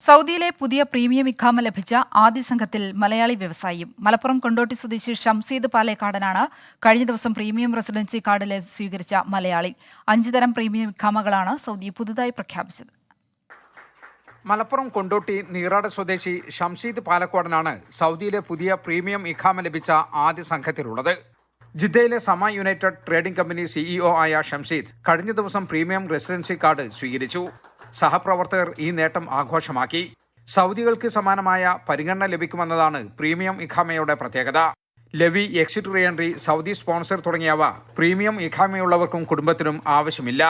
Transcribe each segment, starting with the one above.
സൗദിയിലെ പുതിയ പ്രീമിയം ഇഖാമ ലഭിച്ച ആദ്യ സംഘത്തിൽ മലയാളി വ്യവസായിയും മലപ്പുറം കൊണ്ടോട്ടി സ്വദേശി ഷംസീദ് പാലേക്കാടനാണ് കഴിഞ്ഞ ദിവസം പ്രീമിയം റെസിഡൻസി കാർഡ് സ്വീകരിച്ച മലയാളി. 5 തരം പ്രീമിയം ഇഖാമകളാണ് സൗദി പുതുതായി പ്രഖ്യാപിച്ചത്. മലപ്പുറം കൊണ്ടോട്ടി നീറാട് സ്വദേശി ഷംസീദ് പാലക്കാടനാണ് സൗദിയിലെ പുതിയ പ്രീമിയം ഇഖാമ ലഭിച്ച ആദ്യ സംഘത്തിലുള്ളത്. ജിദ്ദയിലെ സമ യുണൈറ്റഡ് ട്രേഡിംഗ് കമ്പനി സിഇഒ ആയ ഷംസീദ് കഴിഞ്ഞ ദിവസം പ്രീമിയം റെസിഡൻസി കാർഡ് സ്വീകരിച്ചു. സഹപ്രവർത്തകർ ഈ നേട്ടം ആഘോഷമാക്കി. സൗദികൾക്ക് സമാനമായ പരിഗണന ലഭിക്കുമെന്നതാണ് പ്രീമിയം ഇഖാമയുടെ പ്രത്യേകത. Levy, exit re entry, Saudi sponsor തുടങ്ങിയവ പ്രീമിയം ഇഖാമയുള്ളവർക്കും കുടുംബത്തിനും ആവശ്യമില്ല.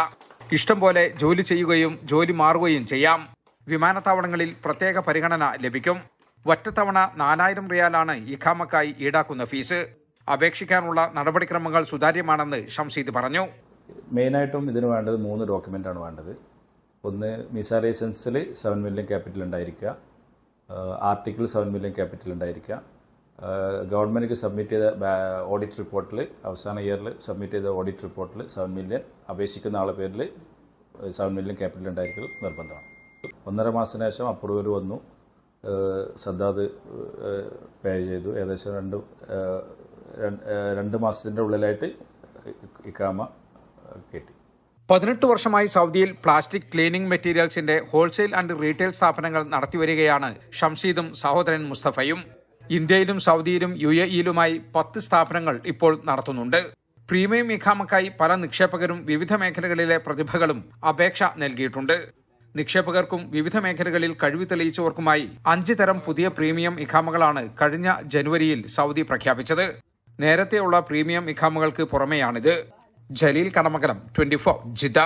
ഇഷ്ടം പോലെ ജോലി ചെയ്യുകയും ജോലി മാറുകയും ചെയ്യാം. വിമാനത്താവളങ്ങളിൽ പ്രത്യേക പരിഗണന ലഭിക്കും. ഒറ്റത്തവണ 4000 റിയാലാണ് ഇഖാമക്കായി ഈടാക്കുന്ന ഫീസ്. അപേക്ഷിക്കാനുള്ള നടപടിക്രമങ്ങൾ സുതാര്യമാണെന്ന് ഷംസീദ് പറഞ്ഞു. മെയിനായിട്ടും ഇതിന് വേണ്ടത് 3 ഡോക്യുമെൻ്റാണ് വേണ്ടത്. ഒന്ന്, വിസ ലൈസൻസിൽ 7 മില്യൺ ക്യാപിറ്റൽ ഉണ്ടായിരിക്കുക, ആർട്ടിക്കിൾ 7 മില്യൺ ക്യാപിറ്റൽ ഉണ്ടായിരിക്കുക, ഗവൺമെൻറ്റിക്ക് സബ്മിറ്റ് ചെയ്ത ഓഡിറ്റ് റിപ്പോർട്ടിൽ അവസാന ഇയറിൽ സബ്മിറ്റ് ചെയ്ത ഓഡിറ്റ് റിപ്പോർട്ടിൽ 7 മില്യൺ അപേക്ഷിക്കുന്ന ആളുടെ പേരിൽ 7 മില്യൺ ക്യാപിറ്റൽ ഉണ്ടായിരിക്കൽ നിർബന്ധമാണ്. 1.5 മാസത്തിന് ശേഷം അപ്രൂവൽ വന്നു. സദ്ദാദ് പേ ചെയ്തു. ഏകദേശം 2 മാസത്തിൻ്റെ ഉള്ളിലായിട്ട് ഇഖാമ കിട്ടി. 18 വർഷമായി സൗദിയിൽ പ്ലാസ്റ്റിക് ക്ലീനിംഗ് മെറ്റീരിയൽസിന്റെ ഹോൾസെയിൽ ആൻഡ് റീറ്റെയിൽ സ്ഥാപനങ്ങൾ നടത്തിവരികയാണ് ഷംസീദും സഹോദരൻ മുസ്തഫയും. ഇന്ത്യയിലും സൗദിയിലും UAE-യിലുമായി 10 സ്ഥാപനങ്ങൾ ഇപ്പോൾ നടത്തുന്നുണ്ട്. പ്രീമിയം ഇഖാമക്കായി പല നിക്ഷേപകരും വിവിധ മേഖലകളിലെ പ്രതിഭകളും അപേക്ഷ നൽകിയിട്ടുണ്ട്. നിക്ഷേപകർക്കും വിവിധ മേഖലകളിൽ കഴിവ് തെളിയിച്ചവർക്കുമായി 5 തരം പുതിയ പ്രീമിയം ഇഖാമകളാണ് കഴിഞ്ഞ ജനുവരിയിൽ സൗദി പ്രഖ്യാപിച്ചത്. നേരത്തെയുള്ള പ്രീമിയം ഇഖാമകൾക്ക് പുറമെയാണിത്. ജലീൽ കടമകലം, 24 ജിദ്ദ.